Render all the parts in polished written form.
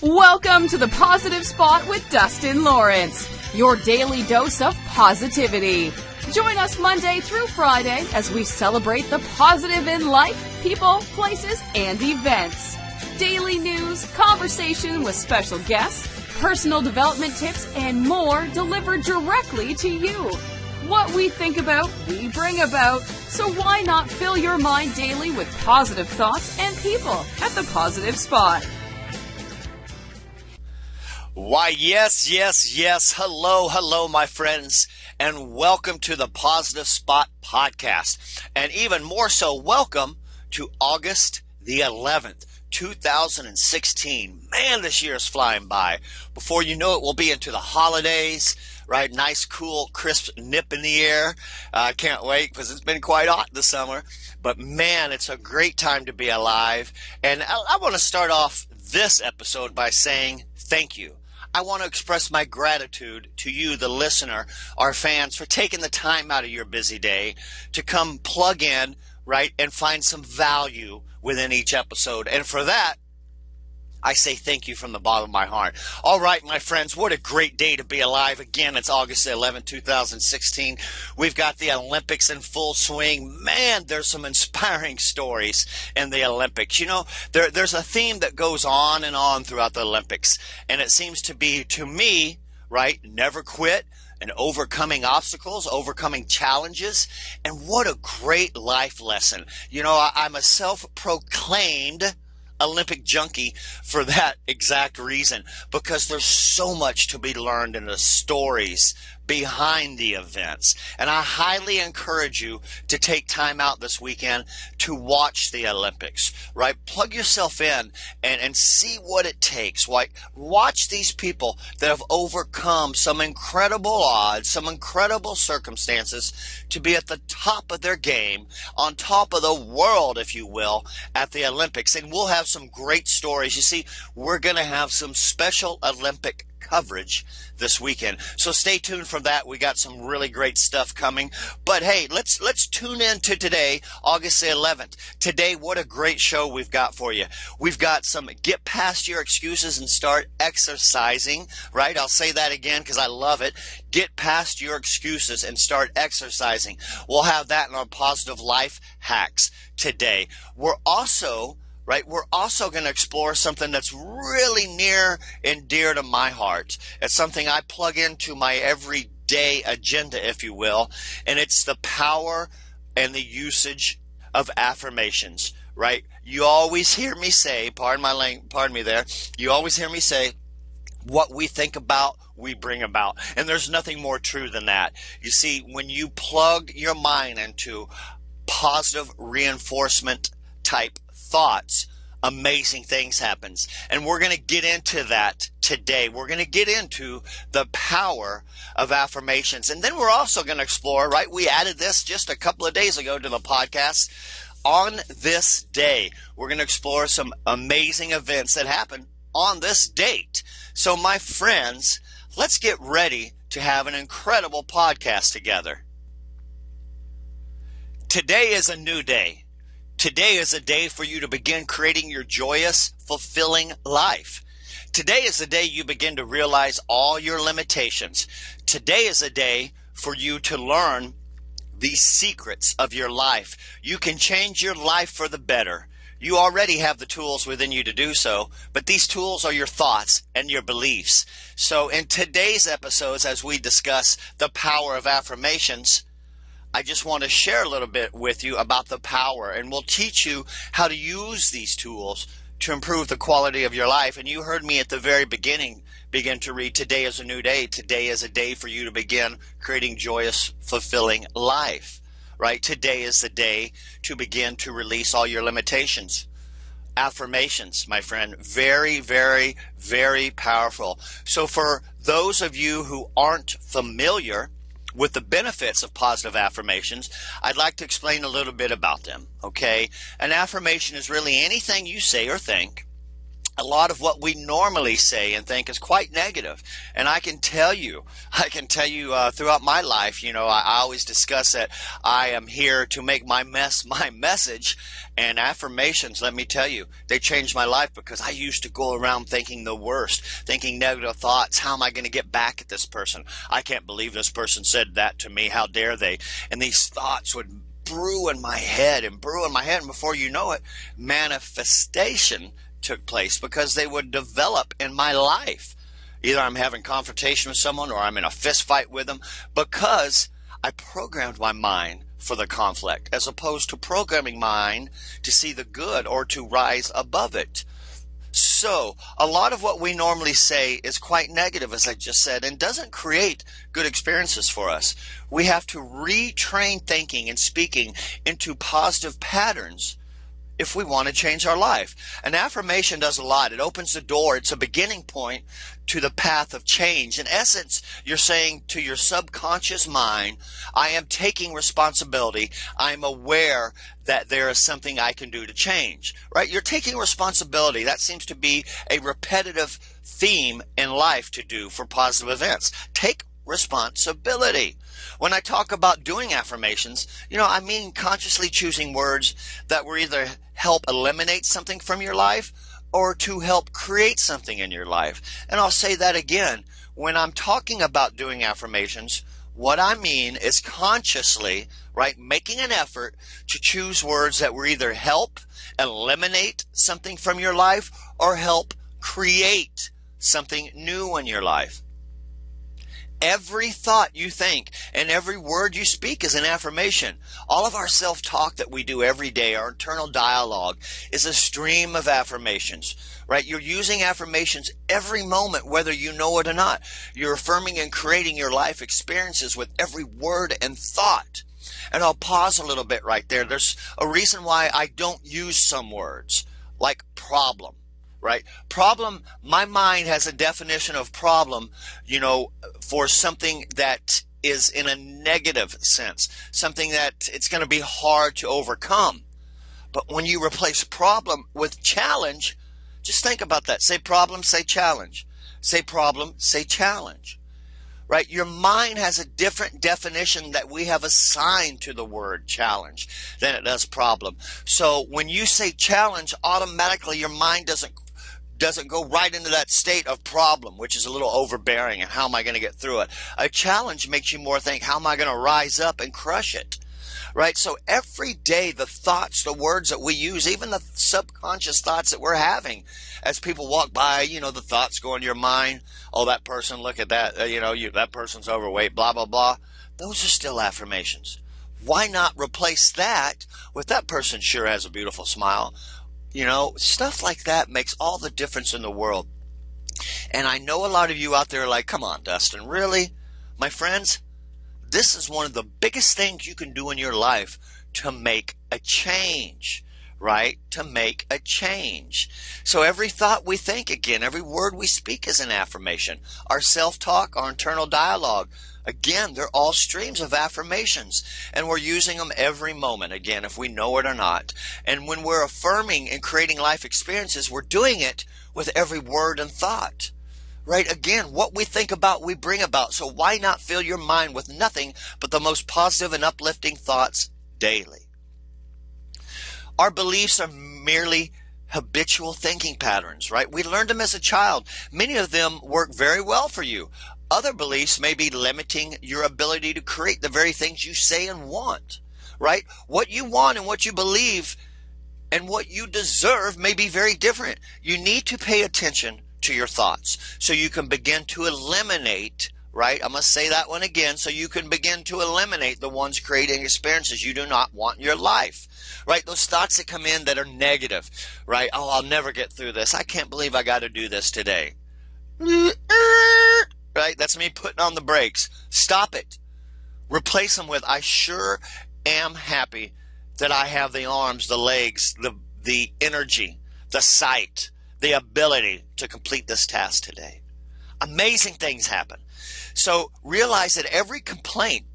Welcome to the Positive Spot with Dustin Lawrence, your daily dose of positivity. Join us Monday through Friday as we celebrate the positive in life, people, places, and events. Daily news, conversation with special guests, personal development tips, and more delivered directly to you. What we think about, we bring about. So why not fill your mind daily with positive thoughts and people at the Positive Spot? Why, yes. Hello, my friends, and welcome to the Positive Spot podcast. And even more so, welcome to August the 11th, 2016. Man, this year is flying by. Before you know it, we'll be into the holidays, right? Nice, cool, crisp nip in the air. I can't wait because it's been quite hot this summer. But man, it's a great time to be alive. And I want to start off this episode by saying thank you. I want to express my gratitude to you, the listener, our fans, for taking the time out of your busy day to come plug in, right, and find some value within each episode. And for that, I say thank you from the bottom of my heart. All right, my friends, what a great day to be alive. Again, it's August 11, 2016. We've got the Olympics in full swing. Man, there's some inspiring stories in the Olympics. You know, there's a theme that goes on and on throughout the Olympics, and it seems to be, to me, right, never quit and overcoming obstacles, overcoming challenges. And what a great life lesson. You know, I'm a self-proclaimed Olympic junkie for that exact reason, because there's so much to be learned in the stories behind the events. And I highly encourage you to take time out this weekend to watch the Olympics, right? Plug yourself in and see what it takes. Like, watch these people that have overcome some incredible odds, some incredible circumstances to be at the top of their game, on top of the world, if you will, at the Olympics. And we'll have some great stories. You see, we're going to have some special Olympic coverage this weekend. So stay tuned for that. We got some really great stuff coming. But hey, let's tune in to today, August the 11th. Today, what a great show we've got for you. We've got some get past your excuses and start exercising, right? I'll say that again because I love it. Get past your excuses and start exercising. We'll have that in our positive life hacks today. We're also going to explore something that's really near and dear to my heart. It's something I plug into my everyday agenda, if you will, and it's the power and the usage of affirmations, right? You always hear me say, pardon me there, you always hear me say, what we think about, we bring about. And there's nothing more true than that. You see, when you plug your mind into positive reinforcement type thoughts, amazing things happens. And we're going to get into that today. We're going to get into the power of affirmations. And then we're also going to explore, right? We added this just a couple of days ago to the podcast. On this day, we're going to explore some amazing events that happen on this date. So my friends, let's get ready to have an incredible podcast together. Today is a new day. Today is a day for you to begin creating your joyous, fulfilling life. Today is the day you begin to realize all your limitations. Today is a day for you to learn the secrets of your life. You can change your life for the better. You already have the tools within you to do so, but these tools are your thoughts and your beliefs. So in today's episodes, as we discuss the power of affirmations, I just want to share a little bit with you about the power, and we'll teach you how to use these tools to improve the quality of your life. And you heard me at the very beginning begin to read, today is a new day. Today is a day for you to begin creating joyous, fulfilling life, right? Today is the day to begin to release all your limitations. Affirmations, my friend, very, very, very powerful. So for those of you who aren't familiar with the benefits of positive affirmations, I'd like to explain a little bit about them, okay? An affirmation is really anything you say or think a lot of what we normally say and think is quite negative. And I can tell you throughout my life, I always discuss that I am here to make my mess my message. And affirmations, let me tell you, they changed my life, because I used to go around thinking the worst, thinking negative thoughts. How am I going to get back at this person? I can't believe this person said that to me. How dare they? And these thoughts would brew in my head. And before you know it, manifestation took place, because they would develop in my life. Either I'm having confrontation with someone, or I'm in a fist fight with them, because I programmed my mind for the conflict, as opposed to programming mine to see the good or to rise above it. So a lot of what we normally say is quite negative, as I just said, and doesn't create good experiences for us. We have to retrain thinking and speaking into positive patterns if we want to change our life. An affirmation does a lot. It opens the door. It's a beginning point to the path of change. In essence, you're saying to your subconscious mind, I am taking responsibility. I'm aware that there is something I can do to change, right? You're taking responsibility. That seems to be a repetitive theme in life to do for positive events. Take responsibility. When I talk about doing affirmations, I mean consciously choosing words that will either help eliminate something from your life or to help create something in your life. And I'll say that again. When I'm talking about doing affirmations, what I mean is consciously, right, making an effort to choose words that will either help eliminate something from your life or help create something new in your life. Every thought you think and every word you speak is an affirmation. All of our self-talk that we do every day, our internal dialogue, is a stream of affirmations, right? You're using affirmations every moment, whether you know it or not. You're affirming and creating your life experiences with every word and thought. And I'll pause a little bit right there. There's a reason why I don't use some words, like problem. Right? Problem, my mind has a definition of problem, for something that is in a negative sense, something that it's going to be hard to overcome. But when you replace problem with challenge, just think about that. Say problem, say challenge. Say problem, say challenge. Right? Your mind has a different definition that we have assigned to the word challenge than it does problem. So when you say challenge, automatically your mind doesn't go right into that state of problem, which is a little overbearing, and how am I going to get through it? A challenge makes you more think, how am I going to rise up and crush it? Right? So every day, the thoughts, the words that we use, even the subconscious thoughts that we're having as people walk by, the thoughts go in your mind. Oh, that person, look at that. That person's overweight, blah, blah, blah. Those are still affirmations. Why not replace that with that person sure has a beautiful smile? Stuff like that makes all the difference in the world. And I know a lot of you out there are like, come on, Dustin, really? My friends, this is one of the biggest things you can do in your life to make a change, right? To make a change. So every thought we think, again, every word we speak is an affirmation. Our self-talk, our internal dialogue, again, they're all streams of affirmations, and we're using them every moment, again, if we know it or not. And when we're affirming and creating life experiences, we're doing it with every word and thought, right? Again, what we think about, we bring about. So why not fill your mind with nothing but the most positive and uplifting thoughts daily? Our beliefs are merely habitual thinking patterns, right? We learned them as a child. Many of them work very well for you. Other beliefs may be limiting your ability to create the very things you say and want, right? What you want and what you believe and what you deserve may be very different. You need to pay attention to your thoughts so you can begin to eliminate, right? I'm going to say that one again, so you can begin to eliminate the ones creating experiences you do not want in your life, right? Those thoughts that come in that are negative, right? Oh, I'll never get through this. I can't believe I got to do this today. Right? That's me putting on the brakes. Stop it. Replace them with, I sure am happy that I have the arms, the legs, the energy, the sight, the ability to complete this task today. Amazing things happen. So realize that every complaint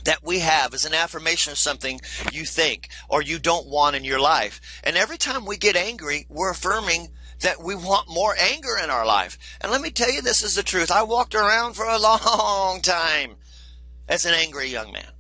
that we have is an affirmation of something you think or you don't want in your life. And every time we get angry, we're affirming that we want more anger in our life. And let me tell you, this is the truth. I walked around for a long time as an angry young man.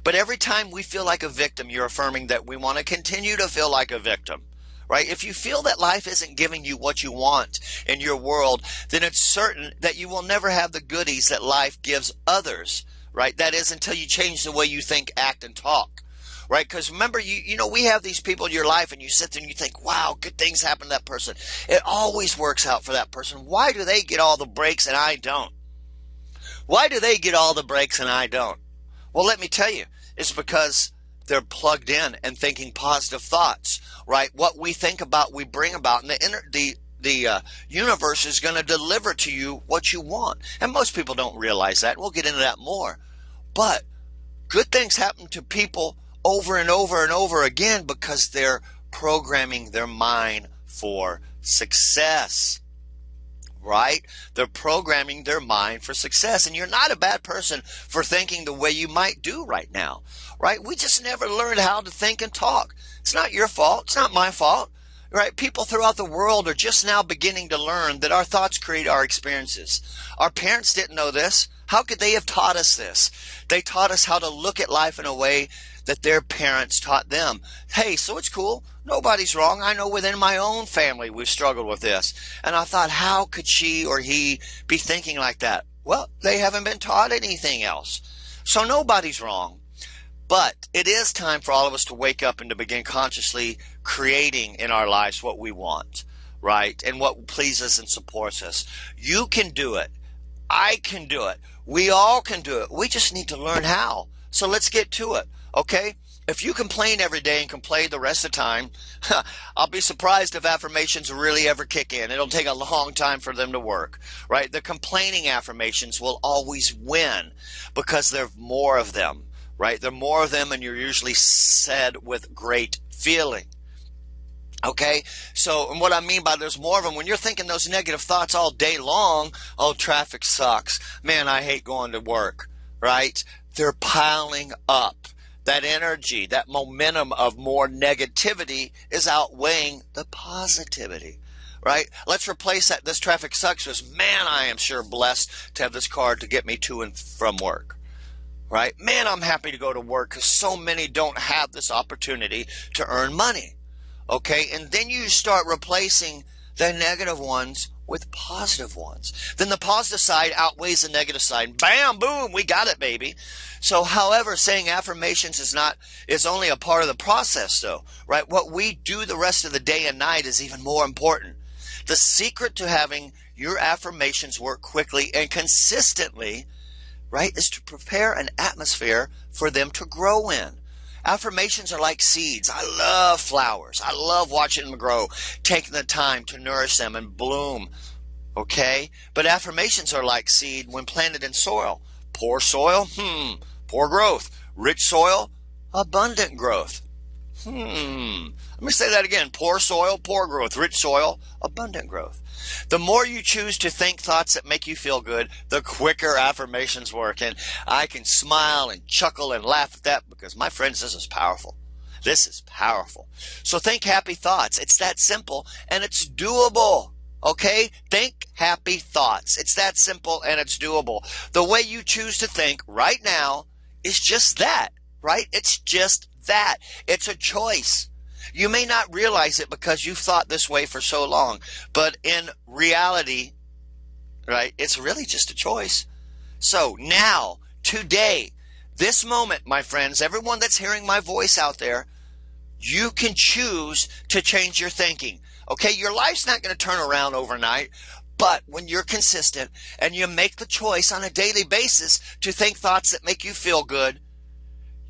But every time we feel like a victim, you're affirming that we want to continue to feel like a victim, right? If you feel that life isn't giving you what you want in your world, then it's certain that you will never have the goodies that life gives others, right? That is, until you change the way you think, act, and talk, right? Because remember, you know, we have these people in your life and you sit there and you think, wow, good things happen to that person. It always works out for that person. Why do they get all the breaks and I don't? Why do they get all the breaks and I don't? Well, let me tell you, it's because they're plugged in and thinking positive thoughts, right? What we think about, we bring about, and the universe is going to deliver to you what you want. And most people don't realize that. We'll get into that more. But good things happen to people over and over and over again because they're programming their mind for success. Right? They're programming their mind for success. And you're not a bad person for thinking the way you might do right now. Right? We just never learned how to think and talk. It's not your fault. It's not my fault. Right? People throughout the world are just now beginning to learn that our thoughts create our experiences. Our parents didn't know this. How could they have taught us this? They taught us how to look at life in a way that their parents taught them. Hey, so it's cool. Nobody's wrong. I know within my own family we've struggled with this. And I thought, how could she or he be thinking like that? Well, they haven't been taught anything else. So nobody's wrong. But it is time for all of us to wake up and to begin consciously creating in our lives what we want, right? And what pleases and supports us. You can do it. I can do it. We all can do it. We just need to learn how. So let's get to it, okay? If you complain every day and complain the rest of the time, I'll be surprised if affirmations really ever kick in. It'll take a long time for them to work, right? The complaining affirmations will always win because there are more of them, right? There are more of them and you're usually said with great feeling. Okay, so and what I mean by there's more of them, when you're thinking those negative thoughts all day long, oh, traffic sucks. Man, I hate going to work, right? They're piling up. That energy, that momentum of more negativity is outweighing the positivity, right? Let's replace that. This traffic sucks with, man, I am sure blessed to have this car to get me to and from work, right? Man, I'm happy to go to work because so many don't have this opportunity to earn money. Okay, and then you start replacing the negative ones with positive ones. Then the positive side outweighs the negative side. Bam, boom, we got it, baby. So, however, saying affirmations is only a part of the process, though, right? What we do the rest of the day and night is even more important. The secret to having your affirmations work quickly and consistently, right, is to prepare an atmosphere for them to grow in. Affirmations are like seeds. I love flowers. I love watching them grow, taking the time to nourish them and bloom, okay? But affirmations are like seed when planted in soil. Poor soil, poor growth. Rich soil, abundant growth. Let me say that again. Poor soil, poor growth. Rich soil, abundant growth. The more you choose to think thoughts that make you feel good, the quicker affirmations work. And I can smile and chuckle and laugh at that because, my friends, this is powerful. This is powerful. So think happy thoughts. It's that simple and it's doable. Okay? Think happy thoughts. It's that simple and it's doable. The way you choose to think right now is just that, right? It's just that. It's a choice. You may not realize it because you've thought this way for so long, but in reality, right, it's really just a choice. So now, today, this moment, my friends, everyone that's hearing my voice out there, you can choose to change your thinking. Okay, your life's not going to turn around overnight, but when you're consistent and you make the choice on a daily basis to think thoughts that make you feel good,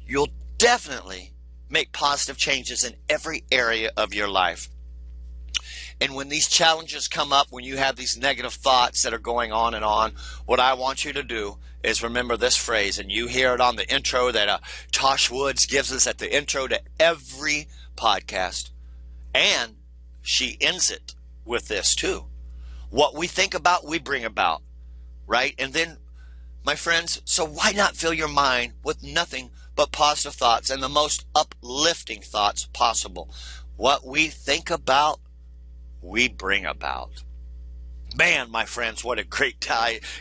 you'll definitely make positive changes in every area of your life. And when these challenges come up, when you have these negative thoughts that are going on and on, what I want you to do is remember this phrase, and you hear it on the intro that Tosh Woods gives us at the intro to every podcast. And she ends it with this too. What we think about, we bring about, right? And then my friends? So why not fill your mind with nothing but positive thoughts and the most uplifting thoughts possible? What we think about, we bring about. Man, my friends, what a great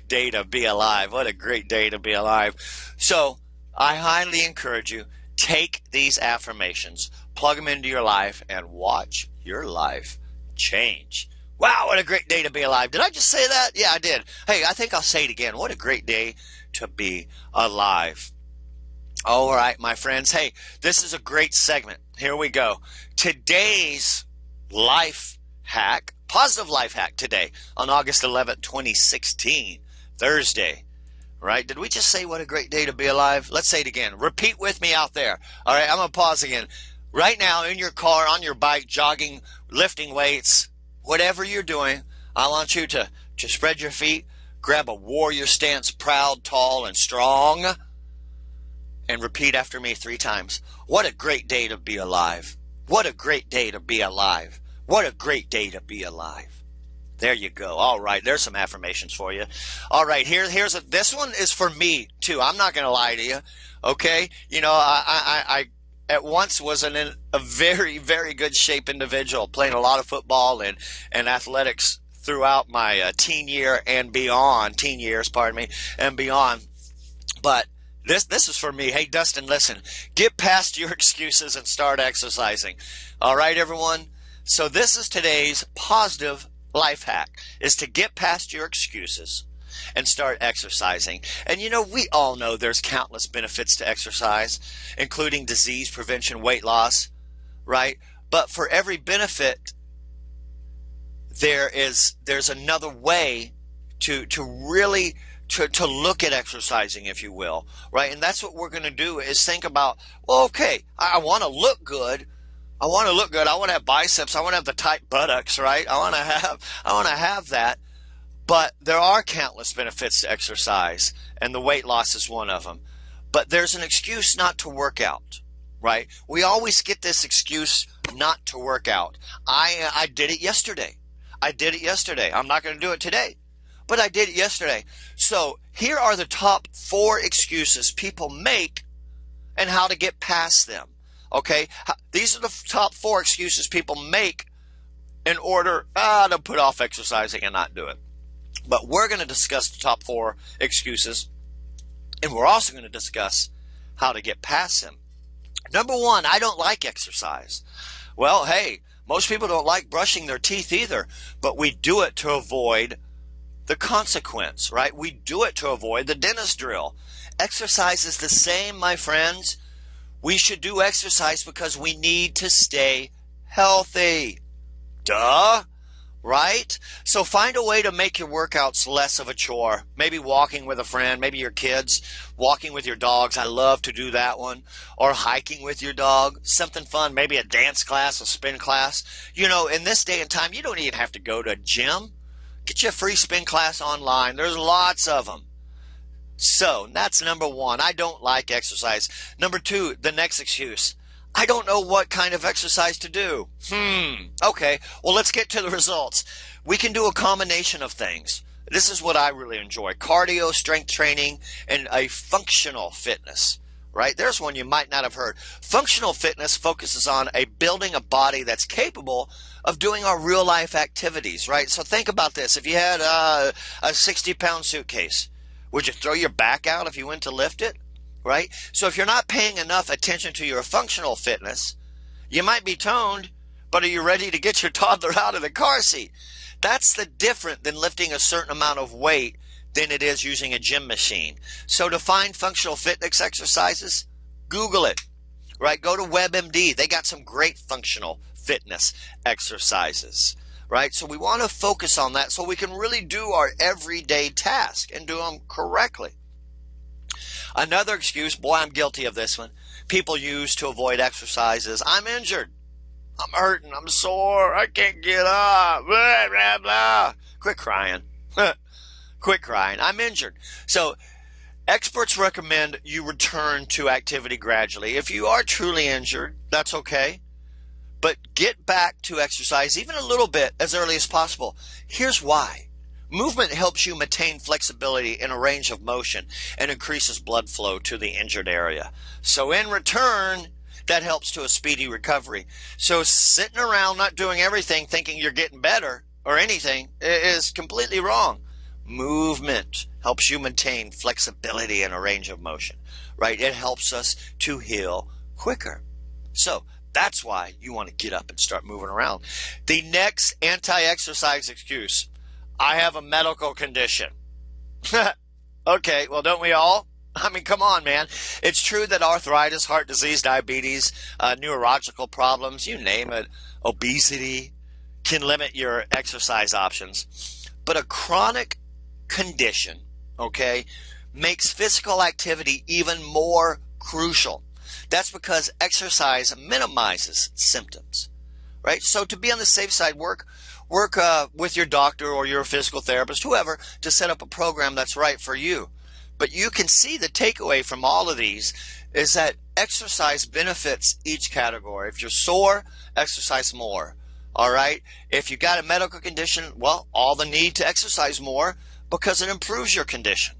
day to be alive. What a great day to be alive. So I highly encourage you, take these affirmations, plug them into your life, and watch your life change. Wow, what a great day to be alive. Did I just say that? Yeah, I did. Hey, I think I'll say it again. What a great day to be alive. All right, my friends. Hey, this is a great segment. Here we go. Today's life hack, positive life hack today on August 11th, 2016, Thursday. Right? Did we just say what a great day to be alive? Let's say it again. Repeat with me out there. All right, I'm going to pause again. Right now, in your car, on your bike, jogging, lifting weights, whatever you're doing, I want you to spread your feet, grab a warrior stance, proud, tall, and strong, and repeat after me 3 times. What a great day to be alive. What a great day to be alive. What a great day to be alive. There you go. All right, there's some affirmations for you. All right, this one is for me too. I'm not going to lie to you. Okay, you know, I at once was a very, very good shape individual, playing a lot of football and athletics throughout my teen years, and beyond. But this is for me. Hey, Dustin, listen. Get past your excuses and start exercising. All right, everyone. So this is today's positive life hack, is to get past your excuses and start exercising. And you know, we all know there's countless benefits to exercise, including disease prevention, weight loss, right? But for every benefit, there's another way to really to look at exercising, if you will, right? And that's what we're going to do, is think about, well, okay, I want to look good. I want to have biceps. I want to have the tight buttocks, right? I want to have that. But there are countless benefits to exercise, and the weight loss is one of them. But there's an excuse not to work out, right? We always get this excuse not to work out. I did it yesterday. I'm not going to do it today, but I did it yesterday. So here are the top 4 excuses people make and how to get past them. Okay, these are the top 4 excuses people make in order to put off exercising and not do it. But we're going to discuss the top 4 excuses, and we're also going to discuss how to get past them. Number 1, I don't like exercise. Well, hey, most people don't like brushing their teeth either, but we do it to avoid the consequence, right? We do it to avoid the dentist drill. Exercise is the same, my friends. We should do exercise because we need to stay healthy. Duh, right? So find a way to make your workouts less of a chore. Maybe walking with a friend, maybe your kids, walking with your dogs. I love to do that one. Or hiking with your dog, something fun, maybe a dance class, a spin class. You know, in this day and time, you don't even have to go to a gym. Get you a free spin class online. There's lots of them. So that's number 1. I don't like exercise. Number 2, the next excuse. I don't know what kind of exercise to do. Okay, well, let's get to the results. We can do a combination of things. This is what I really enjoy. Cardio, strength training, and a functional fitness, right? There's one you might not have heard. Functional fitness focuses on building a body that's capable of doing our real life activities, right? So think about this. If you had a 60-pound suitcase, would you throw your back out if you went to lift it, right? So if you're not paying enough attention to your functional fitness, you might be toned, but are you ready to get your toddler out of the car seat? That's the different than lifting a certain amount of weight than it is using a gym machine. So to find functional fitness exercises, Google it, right? Go to WebMD. They got some great functional fitness exercises. Right? So we want to focus on that so we can really do our everyday task and do them correctly. Another excuse, boy, I'm guilty of this one, people use to avoid exercise is, I'm injured. I'm hurting. I'm sore. I can't get up. Blah, blah, blah. Quit crying. Quit crying. I'm injured. So experts recommend you return to activity gradually. If you are truly injured, that's okay. But get back to exercise even a little bit as early as possible. Here's why. Movement helps you maintain flexibility in a range of motion and increases blood flow to the injured area. So in return, that helps to a speedy recovery. So sitting around not doing everything thinking you're getting better or anything is completely wrong. Movement helps you maintain flexibility in a range of motion, right? It helps us to heal quicker. So that's why you want to get up and start moving around. The next anti-exercise excuse: I have a medical condition. Okay, well, don't we all? I mean, come on, man. It's true that arthritis, heart disease, diabetes, neurological problems, you name it, obesity, can limit your exercise options. But a chronic condition, okay, makes physical activity even more crucial. That's because exercise minimizes symptoms, right? So to be on the safe side, work with your doctor or your physical therapist, whoever, to set up a program that's right for you. But you can see the takeaway from all of these is that exercise benefits each category. If you're sore, exercise more. All right. If you got a medical condition, well, all the need to exercise more because it improves your condition.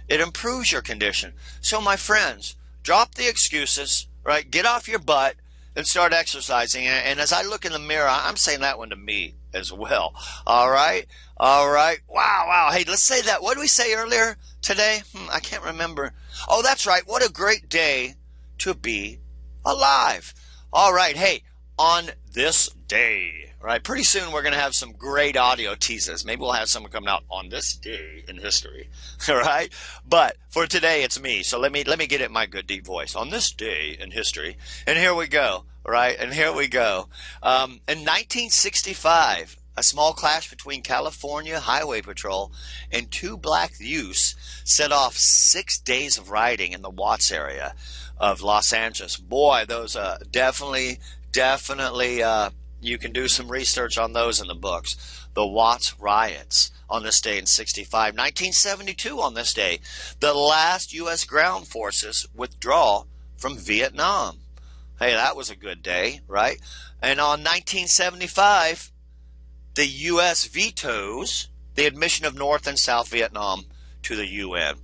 It improves your condition. So my friends, drop the excuses, right? Get off your butt and start exercising. And as I look in the mirror, I'm saying that one to me as well. All right. All right. Wow. Hey, let's say that. What did we say earlier today? I can't remember. Oh, that's right. What a great day to be alive. All right. Hey, on this day, right? Pretty soon we're going to have some great audio teasers. Maybe we'll have someone coming out on this day in history. All right. But for today, it's me. So let me get it in my good deep voice. On this day in history. And here we go. Right. And here we go. In 1965, a small clash between California Highway Patrol and two black youths set off 6 days of riding in the Watts area of Los Angeles. Boy, those definitely, you can do some research on those in the books. The Watts riots on this day in 65. 1972 on this day, the last U.S. ground forces withdraw from Vietnam. Hey, that was a good day, right? And on 1975, the U.S. vetoes the admission of North and South Vietnam to the UN.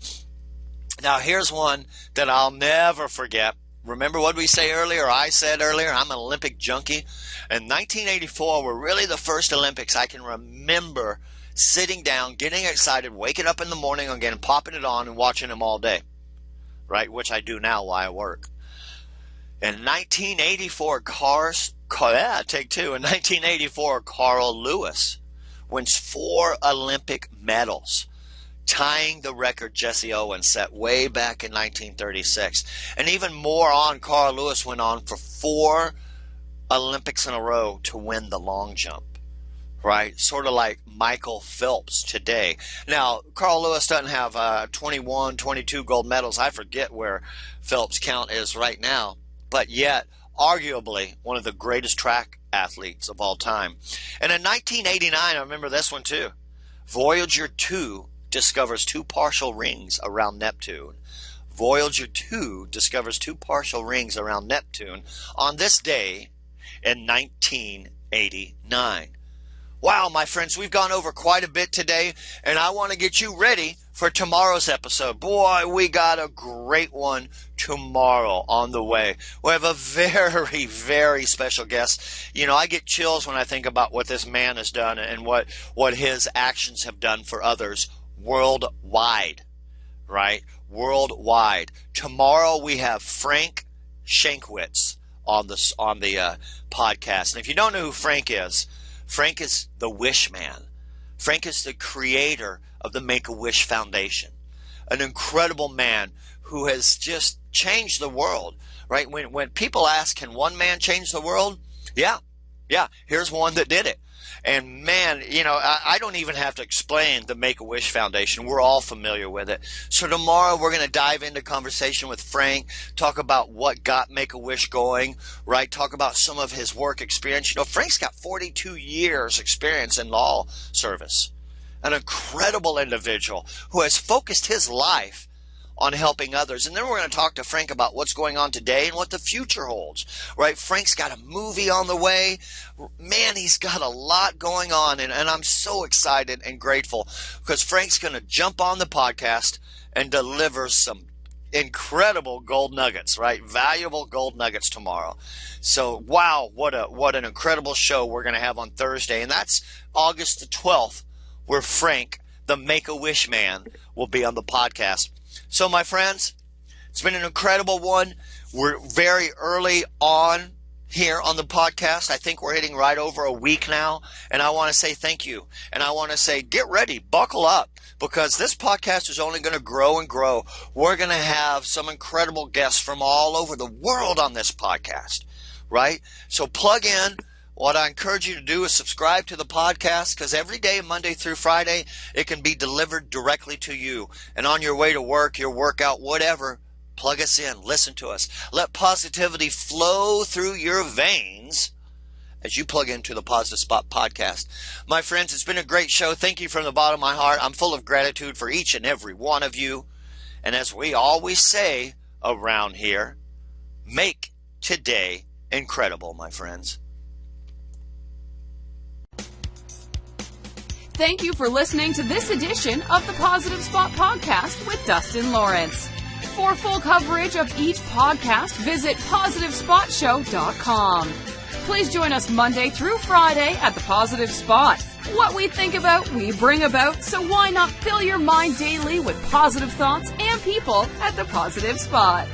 Now, here's one that I'll never forget. Remember what we say earlier? I said earlier, I'm an Olympic junkie. And 1984 were really the first Olympics I can remember sitting down, getting excited, waking up in the morning again, popping it on and watching them all day, right? Which I do now while I work. In 1984, take two. In 1984, Carl Lewis wins 4 Olympic medals, tying the record Jesse Owens set way back in 1936. And even more on, Carl Lewis went on for 4 Olympics in a row to win the long jump, right? Sort of like Michael Phelps today. Now, Carl Lewis doesn't have 21, 22 gold medals. I forget where Phelps' count is right now, but yet arguably one of the greatest track athletes of all time. And in 1989, I remember this one too, Voyager 2 discovers 2 partial rings around Neptune. Voyager 2 discovers 2 partial rings around Neptune on this day in 1989. Wow, my friends, we've gone over quite a bit today, and I want to get you ready for tomorrow's episode. Boy, we got a great one tomorrow on the way. We have a very, very special guest. You know, I get chills when I think about what this man has done and what his actions have done for others worldwide, right? Worldwide. Tomorrow we have Frank Shankwitz on the podcast. And if you don't know who Frank is the Wish Man. Frank is the creator of the Make-A-Wish Foundation, an incredible man who has just changed the world, right? When people ask, can one man change the world? Yeah, here's one that did it. And man, you know, I don't even have to explain the Make-A-Wish Foundation. We're all familiar with it. So tomorrow we're going to dive into conversation with Frank, talk about what got Make-A-Wish going, right? Talk about some of his work experience. You know, Frank's got 42 years experience in law service. An incredible individual who has focused his life on helping others. And then we're going to talk to Frank about what's going on today and what the future holds, right? Frank's got a movie on the way. Man, he's got a lot going on, and I'm so excited and grateful because Frank's going to jump on the podcast and deliver some incredible gold nuggets, right? Valuable gold nuggets tomorrow. So, wow, what an incredible show we're going to have on Thursday. And that's August the 12th, where Frank, the Make-A-Wish man, will be on the podcast. So, my friends, it's been an incredible one. We're very early on here on the podcast. I think we're hitting right over a week now. And I want to say thank you. And I want to say, get ready, buckle up, because this podcast is only going to grow and grow. We're going to have some incredible guests from all over the world on this podcast, right? So plug in. What I encourage you to do is subscribe to the podcast, because every day, Monday through Friday, it can be delivered directly to you. And on your way to work, your workout, whatever, plug us in. Listen to us. Let positivity flow through your veins as you plug into the Positive Spot podcast. My friends, it's been a great show. Thank you from the bottom of my heart. I'm full of gratitude for each and every one of you. And as we always say around here, make today incredible, my friends. Thank you for listening to this edition of the Positive Spot podcast with Dustin Lawrence. For full coverage of each podcast, visit PositiveSpotShow.com. Please join us Monday through Friday at the Positive Spot. What we think about, we bring about, so why not fill your mind daily with positive thoughts and people at the Positive Spot?